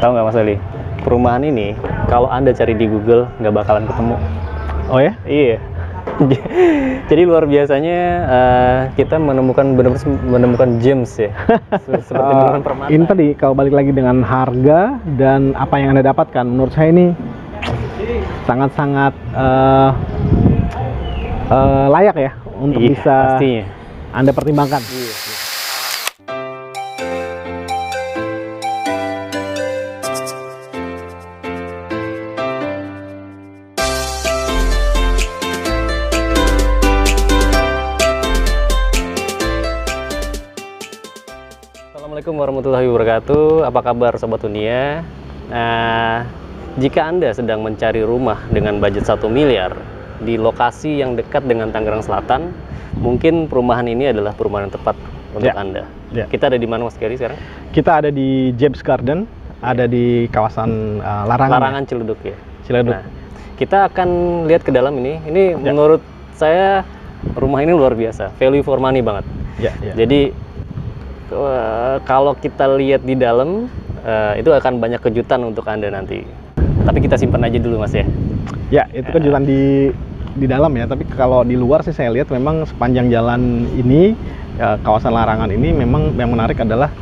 Tahu nggak Mas Ali? Perumahan ini kalau Anda cari di Google nggak bakalan ketemu. Oh ya? Iya. Jadi luar biasanya kita benar-benar menemukan gems ya. Seperti menemukan permata. Ini tadi kalau balik lagi dengan harga dan apa yang Anda dapatkan, menurut saya ini sangat-sangat layak ya untuk Iya, bisa pastinya. Anda pertimbangkan. Iya. Assalamualaikum warahmatullahi wabarakatuh. Apa kabar Sobat Dunia? Nah, jika Anda sedang mencari rumah dengan budget 1 miliar di lokasi yang dekat dengan Tangerang Selatan, mungkin perumahan ini adalah perumahan yang tepat untuk Anda. Kita ada di mana Mas Gary sekarang? Kita ada di James Garden, ada di kawasan Larangan Ciledug ya. Ciledug. Nah, kita akan lihat ke dalam ini. Ini menurut saya rumah ini luar biasa, value for money banget. Jadi kalau kita lihat di dalam, itu akan banyak kejutan untuk Anda nanti. Tapi kita simpan aja dulu Mas ya. Ya, itu kejutan di dalam ya. Tapi kalau di luar sih saya lihat memang sepanjang jalan ini, kawasan Larangan ini memang yang menarik adalah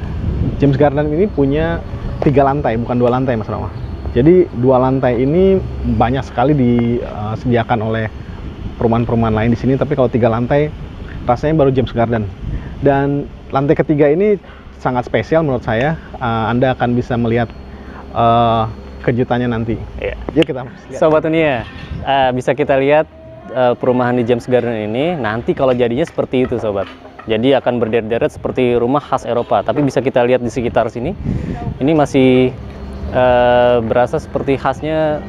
James Garden ini punya 3 lantai, bukan 2 lantai Mas Rama. Jadi 2 lantai ini banyak sekali disediakan oleh perumahan-perumahan lain di sini. Tapi kalau 3 lantai rasanya baru James Garden. Dan lantai ketiga ini sangat spesial menurut saya. Anda akan bisa melihat kejutannya nanti. Iya. Yuk kita lihat. Sobat Dunia, bisa kita lihat perumahan di James Garden ini nanti kalau jadinya seperti itu Sobat. Jadi akan berderet-deret seperti rumah khas Eropa. Tapi bisa kita lihat di sekitar sini, ini masih berasa seperti khasnya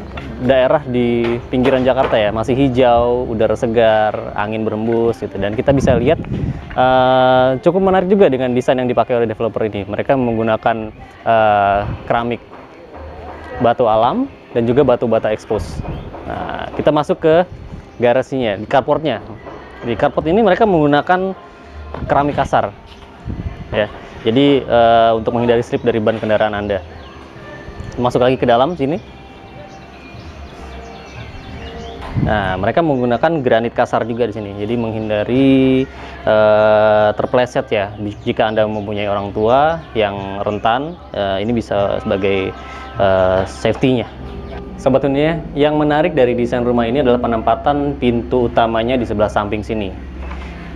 daerah di pinggiran Jakarta ya. Masih hijau, udara segar, angin berembus gitu. Dan kita bisa lihat cukup menarik juga dengan desain yang dipakai oleh developer ini. Mereka menggunakan keramik batu alam dan juga batu bata expose. Nah, kita masuk ke garasinya, di carportnya. Di carport ini mereka menggunakan keramik kasar, ya. Jadi untuk menghindari slip dari ban kendaraan Anda. Masuk lagi ke dalam sini. Nah, mereka menggunakan granit kasar juga di sini. Jadi menghindari terpleset ya. Jika Anda mempunyai orang tua yang rentan, ini bisa sebagai safety-nya. Sobat Dunia, yang menarik dari desain rumah ini adalah penempatan pintu utamanya di sebelah samping sini.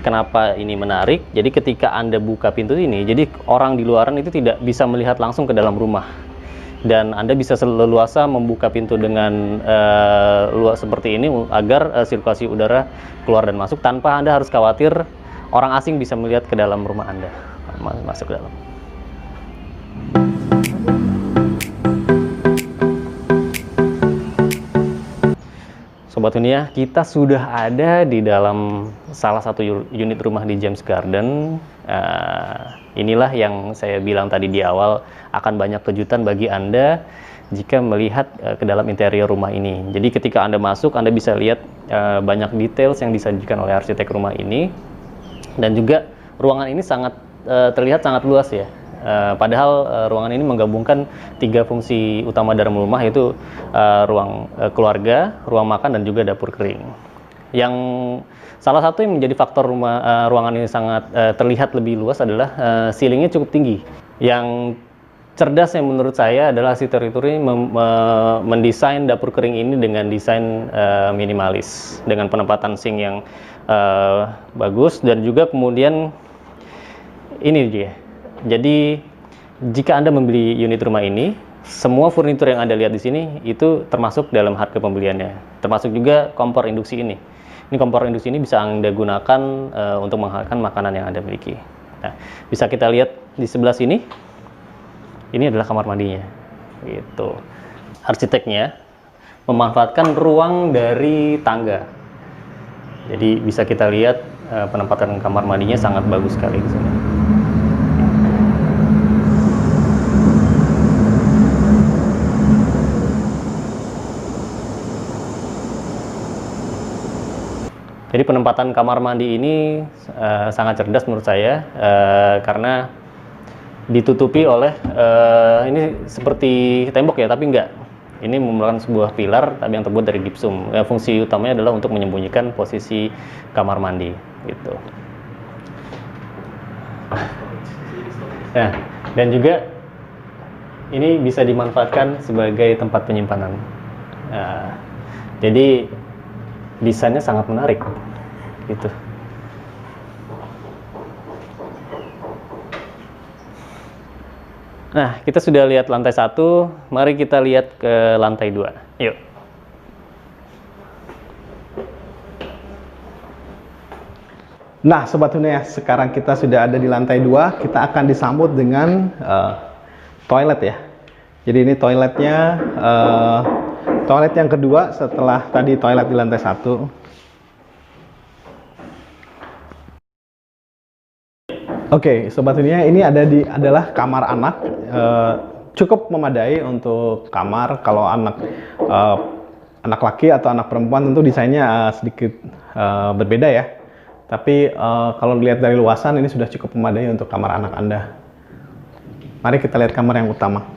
Kenapa ini menarik? Jadi ketika Anda buka pintu ini, jadi orang di luaran itu tidak bisa melihat langsung ke dalam rumah. Dan Anda bisa leluasa membuka pintu dengan luas seperti ini agar sirkulasi udara keluar dan masuk tanpa Anda harus khawatir orang asing bisa melihat ke dalam rumah Anda. Masuk ke dalam. Sobat Dunia, kita sudah ada di dalam salah satu unit rumah di James Garden. Inilah yang saya bilang tadi di awal, akan banyak kejutan bagi Anda jika melihat ke dalam interior rumah ini. Jadi ketika Anda masuk, Anda bisa lihat banyak details yang disajikan oleh arsitek rumah ini. Dan juga ruangan ini terlihat sangat luas ya. Padahal ruangan ini menggabungkan 3 fungsi utama dalam rumah, yaitu ruang keluarga, ruang makan, dan juga dapur kering. Yang salah satu yang menjadi faktor ruangan ini sangat terlihat lebih luas adalah ceilingnya cukup tinggi. Yang cerdas yang menurut saya adalah arsitek ini mendesain dapur kering ini dengan desain minimalis, dengan penempatan sink yang bagus, dan juga kemudian ini dia. Jadi jika Anda membeli unit rumah ini, semua furnitur yang Anda lihat di sini itu termasuk dalam harga pembeliannya. Termasuk juga kompor induksi ini. Ini kompor induksi ini bisa Anda gunakan untuk menghangatkan makanan yang Anda miliki. Nah, bisa kita lihat di sebelah sini. Ini adalah kamar mandinya. Gitu. Arsiteknya memanfaatkan ruang dari tangga. Jadi bisa kita lihat penempatan kamar mandinya sangat bagus sekali di sini. Jadi penempatan kamar mandi ini sangat cerdas menurut saya, karena ditutupi oleh ini seperti tembok ya, tapi enggak. Ini merupakan sebuah pilar tapi yang terbuat dari gipsum. Fungsi utamanya adalah untuk menyembunyikan posisi kamar mandi gitu. Nah, dan juga ini bisa dimanfaatkan sebagai tempat penyimpanan. Nah, jadi desainnya sangat menarik gitu. Nah, kita sudah lihat lantai 1, mari kita lihat ke lantai 2. Yuk. Nah, Sobat Hunia, sekarang kita sudah ada di lantai 2, kita akan disambut dengan toilet ya. Jadi ini toiletnya, toilet yang kedua setelah tadi toilet di lantai 1. Oke, Sobat Dunia, ini adalah kamar anak, cukup memadai untuk kamar. Kalau anak laki atau anak perempuan tentu desainnya sedikit berbeda ya. Tapi kalau dilihat dari luasan ini sudah cukup memadai untuk kamar anak Anda. Mari kita lihat kamar yang utama.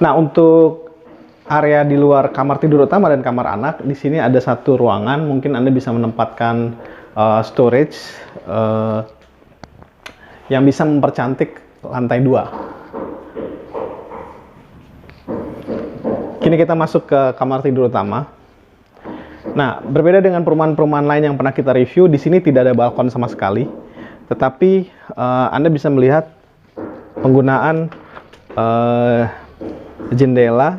Nah, untuk area di luar kamar tidur utama dan kamar anak, di sini ada satu ruangan. Mungkin Anda bisa menempatkan storage yang bisa mempercantik lantai 2. Kini kita masuk ke kamar tidur utama. Nah, berbeda dengan perumahan-perumahan lain yang pernah kita review, di sini tidak ada balkon sama sekali. Tetapi Anda bisa melihat penggunaan jendela,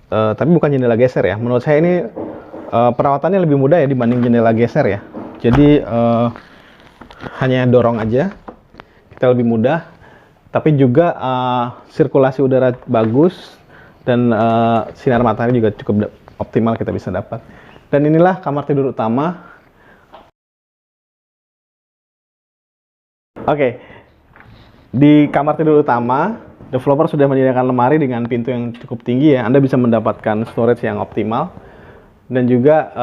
tapi bukan jendela geser ya. Menurut saya ini perawatannya lebih mudah ya dibanding jendela geser ya. Jadi hanya dorong aja, kita lebih mudah. Tapi juga sirkulasi udara bagus dan sinar matahari juga cukup optimal kita bisa dapat. Dan inilah kamar tidur utama. Oke, di kamar tidur utama, developer sudah menyediakan lemari dengan pintu yang cukup tinggi ya. Anda bisa mendapatkan storage yang optimal dan juga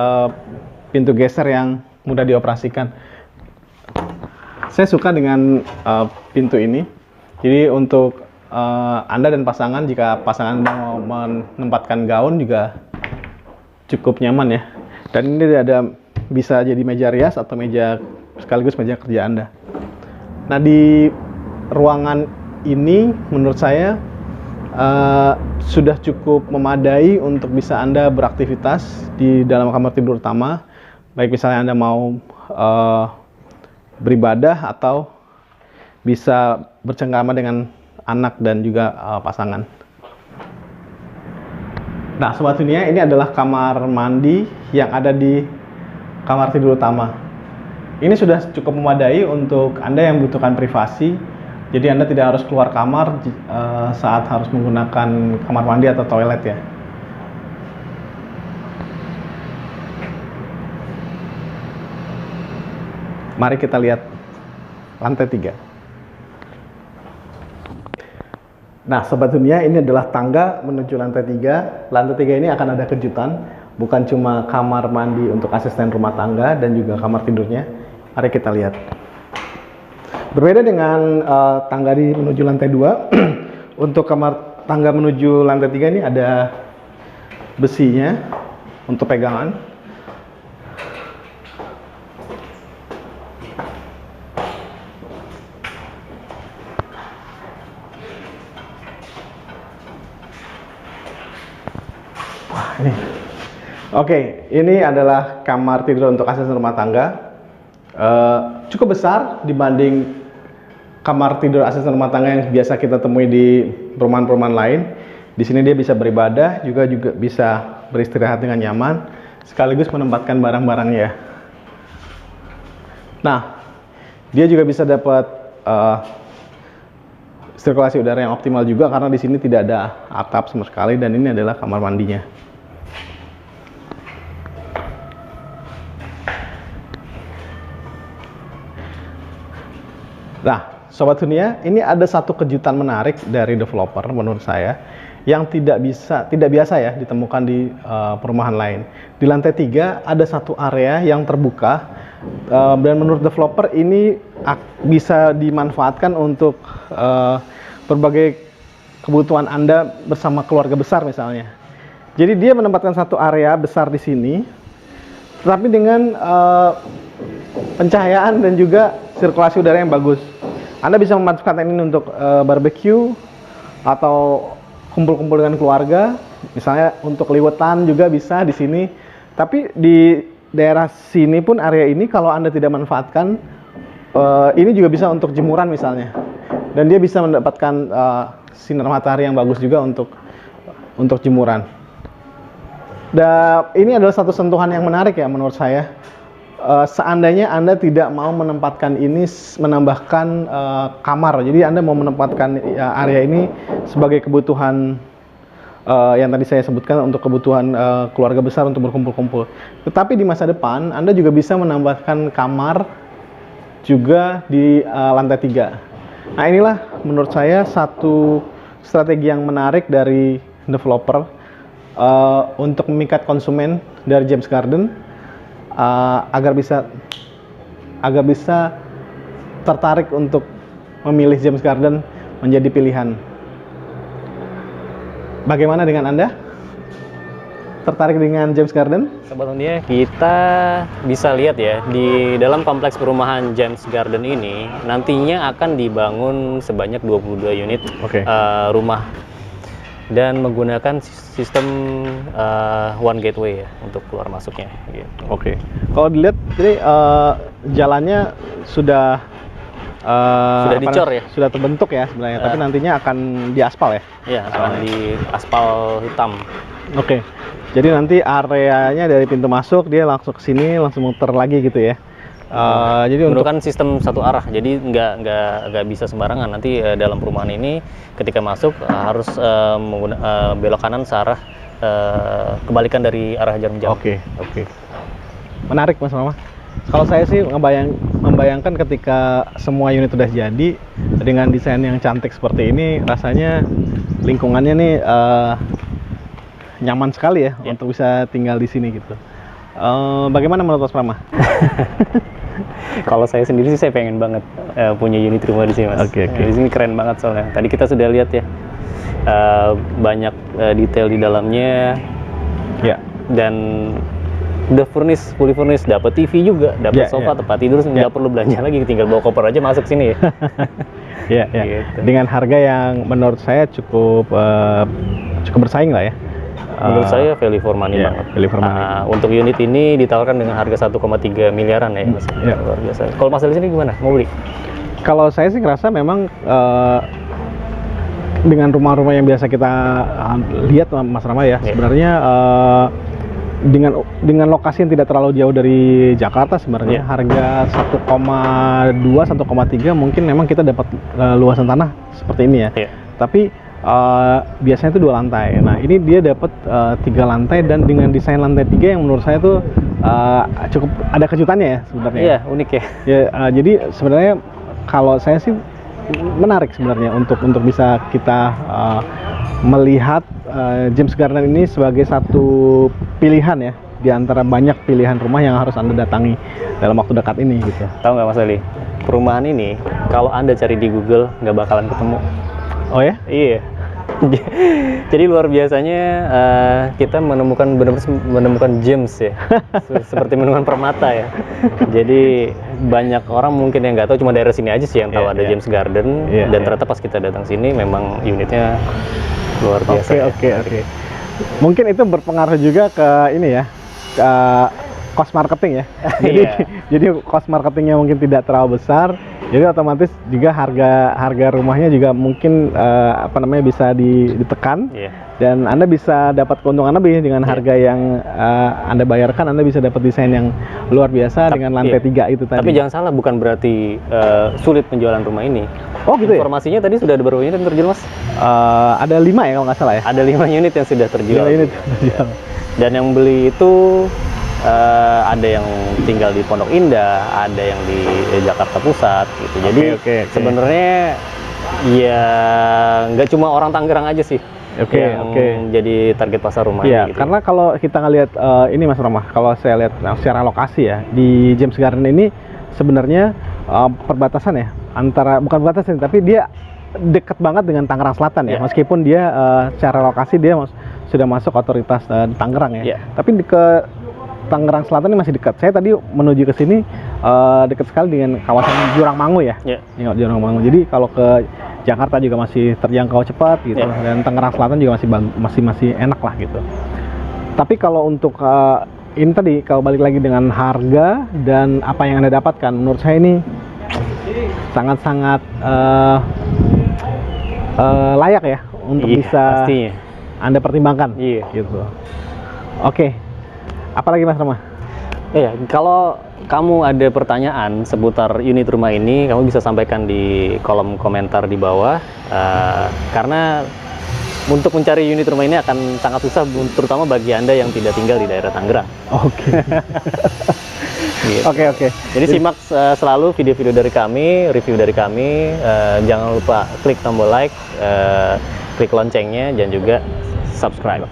pintu geser yang mudah dioperasikan. Saya suka dengan pintu ini. Jadi untuk Anda dan pasangan, jika pasangan mau menempatkan gaun juga cukup nyaman ya. Dan ini ada bisa jadi meja rias atau meja sekaligus meja kerja Anda. Nah, di ruangan ini menurut saya sudah cukup memadai untuk bisa Anda beraktivitas di dalam kamar tidur utama. Baik misalnya Anda mau beribadah atau bisa bercengkrama dengan anak dan juga pasangan. Nah, Sobat Dunia, ini adalah kamar mandi yang ada di kamar tidur utama. Ini sudah cukup memadai untuk Anda yang membutuhkan privasi. Jadi Anda tidak harus keluar kamar saat harus menggunakan kamar mandi atau toilet ya. Mari kita lihat lantai 3. Nah, Sobat Dunia, ini adalah tangga menuju lantai 3. Lantai 3 ini akan ada kejutan, bukan cuma kamar mandi untuk asisten rumah tangga dan juga kamar tidurnya. Mari kita lihat. Berbeda dengan tangga di menuju lantai 2, untuk kamar tangga menuju lantai 3 ini ada besinya untuk pegangan. Oke, ini adalah kamar tidur untuk asisten rumah tangga. Cukup besar dibanding kamar tidur asisten rumah tangga yang biasa kita temui di perumahan-perumahan lain. Di sini dia bisa beribadah, juga bisa beristirahat dengan nyaman, sekaligus menempatkan barang-barangnya. Nah, dia juga bisa dapat sirkulasi udara yang optimal juga karena di sini tidak ada atap sama sekali dan ini adalah kamar mandinya. Nah, Sobat Dunia, ini ada satu kejutan menarik dari developer menurut saya yang tidak biasa ya ditemukan di perumahan lain. Di lantai 3 ada satu area yang terbuka Dan menurut developer ini bisa dimanfaatkan untuk berbagai kebutuhan Anda bersama keluarga besar misalnya. Jadi dia menempatkan satu area besar di sini, tetapi dengan pencahayaan dan juga sirkulasi udara yang bagus. Anda bisa memanfaatkan ini untuk barbecue atau kumpul-kumpul dengan keluarga, misalnya untuk liwetan juga bisa di sini. Tapi di daerah sini pun area ini kalau Anda tidak manfaatkan, ini juga bisa untuk jemuran misalnya. Dan dia bisa mendapatkan sinar matahari yang bagus juga untuk jemuran. Dan ini adalah satu sentuhan yang menarik ya menurut saya. Seandainya Anda tidak mau menempatkan ini menambahkan kamar, jadi Anda mau menempatkan area ini sebagai kebutuhan yang tadi saya sebutkan untuk kebutuhan keluarga besar untuk berkumpul-kumpul. Tetapi di masa depan Anda juga bisa menambahkan kamar juga di lantai 3. Nah inilah menurut saya satu strategi yang menarik dari developer untuk memikat konsumen dari James Garden agar bisa tertarik untuk memilih James Garden menjadi pilihan. Bagaimana dengan Anda? Tertarik dengan James Garden? Sebetulnya kita bisa lihat ya, di dalam kompleks perumahan James Garden ini nantinya akan dibangun sebanyak 22 unit rumah dan menggunakan sistem one gateway ya untuk keluar masuknya. Gitu. Oke. Kalau dilihat, jadi jalannya sudah dicor ya? Sudah terbentuk ya sebenarnya, tapi nantinya akan diaspal ya? Iya, akan di aspal hitam. Oke. Jadi nanti areanya dari pintu masuk dia langsung ke sini, langsung muter lagi gitu ya. Jadi menggunakan sistem satu arah, jadi nggak bisa sembarangan. Nanti dalam perumahan ini ketika masuk harus belok kanan searah kebalikan dari arah jarum jam. Oke. Menarik Mas Mama. Kalau saya sih membayangkan ketika semua unit sudah jadi dengan desain yang cantik seperti ini, rasanya lingkungannya nih nyaman sekali ya untuk bisa tinggal di sini gitu. Bagaimana menurut Mas Prama? Kalau saya sendiri sih saya pengen banget punya unit rumah di sini Mas. Oke. Di sini keren banget soalnya. Tadi kita sudah lihat ya banyak detail di dalamnya. Ya. Dan udah fully furnished, dapat TV juga, dapat sofa, tempat tidur, nggak perlu belanja lagi, tinggal bawa koper aja masuk sini ya. Gitu. Dengan harga yang menurut saya cukup bersaing lah ya. Menurut saya value for money banget. Value for money. Untuk unit ini ditawarkan dengan harga 1,3 miliaran ya, Mas. Luar biasa. Kalau Mas di sini gimana? Mau beli? Kalau saya sih ngerasa memang dengan rumah-rumah yang biasa kita lihat Mas Rama ya, sebenarnya dengan lokasi yang tidak terlalu jauh dari Jakarta sebenarnya harga 1,2 1,3 mungkin memang kita dapat luasan tanah seperti ini ya. Tapi biasanya itu 2 lantai. Nah, ini dia dapat 3 lantai dan dengan desain lantai 3 yang menurut saya tuh cukup ada kejutannya ya sebenarnya. Iya, unik ya. Jadi sebenarnya kalau saya sih menarik sebenarnya untuk bisa kita melihat James Garden ini sebagai satu pilihan ya di antara banyak pilihan rumah yang harus Anda datangi dalam waktu dekat ini gitu. Tahu nggak Mas Ali? Perumahan ini kalau Anda cari di Google nggak bakalan ketemu. Oh ya? Iya. Jadi luar biasanya kita menemukan gems ya, seperti menemukan permata ya. Jadi banyak orang mungkin yang nggak tahu, cuma daerah sini aja sih yang tahu ada James Garden. Dan ternyata pas kita datang sini memang unitnya luar biasa. Oke. Mungkin itu berpengaruh juga ke ini ya, ke cost marketing ya. Jadi cost marketingnya mungkin tidak terlalu besar. Jadi otomatis juga harga rumahnya juga mungkin bisa ditekan dan Anda bisa dapat keuntungan lebih dengan harga yang Anda bayarkan. Anda bisa dapat desain yang luar biasa dengan lantai 3 itu tadi. Tapi jangan salah, bukan berarti sulit penjualan rumah ini. Oh gitu ya? Informasinya tadi sudah ada berapa unit yang terjual Mas? Ada 5 ya kalau nggak salah ya? Ada 5 unit yang sudah terjual. 5 unit terjual. Dan yang beli itu ada yang tinggal di Pondok Indah, ada yang di Jakarta Pusat gitu. Jadi sebenarnya ya nggak cuma orang Tangerang aja sih Oke, yang oke. jadi target pasar rumah Iya, gitu. karena kalau kita ngelihat ini Mas Rama, kalau saya lihat secara lokasi ya di James Garden ini sebenarnya perbatasan ya antara bukan perbatasan tapi dia dekat banget dengan Tangerang Selatan ya. Iya. Meskipun dia secara lokasi dia sudah masuk otoritas Tangerang ya. Iya. Tapi ke Tangerang Selatan ini masih dekat. Saya tadi menuju ke sini dekat sekali dengan kawasan Jurang Mangu ya. Iya. Jurang Mangu. Jadi kalau ke Jakarta juga masih terjangkau cepat gitu, Iya. dan Tangerang Selatan juga masih enak lah gitu. Tapi kalau untuk ini tadi kalau balik lagi dengan harga dan apa yang Anda dapatkan, menurut saya ini sangat-sangat layak ya untuk Iya, bisa pastinya. Anda pertimbangkan. Iya. Gitu. Oke. Apalagi Mas Rama? Iya, kalau kamu ada pertanyaan seputar unit rumah ini, kamu bisa sampaikan di kolom komentar di bawah. Karena untuk mencari unit rumah ini akan sangat susah, terutama bagi Anda yang tidak tinggal di daerah Tangerang. Oke. Gitu. Oke. Jadi simak selalu video-video dari kami, review dari kami. Jangan lupa klik tombol like, klik loncengnya, dan juga subscribe.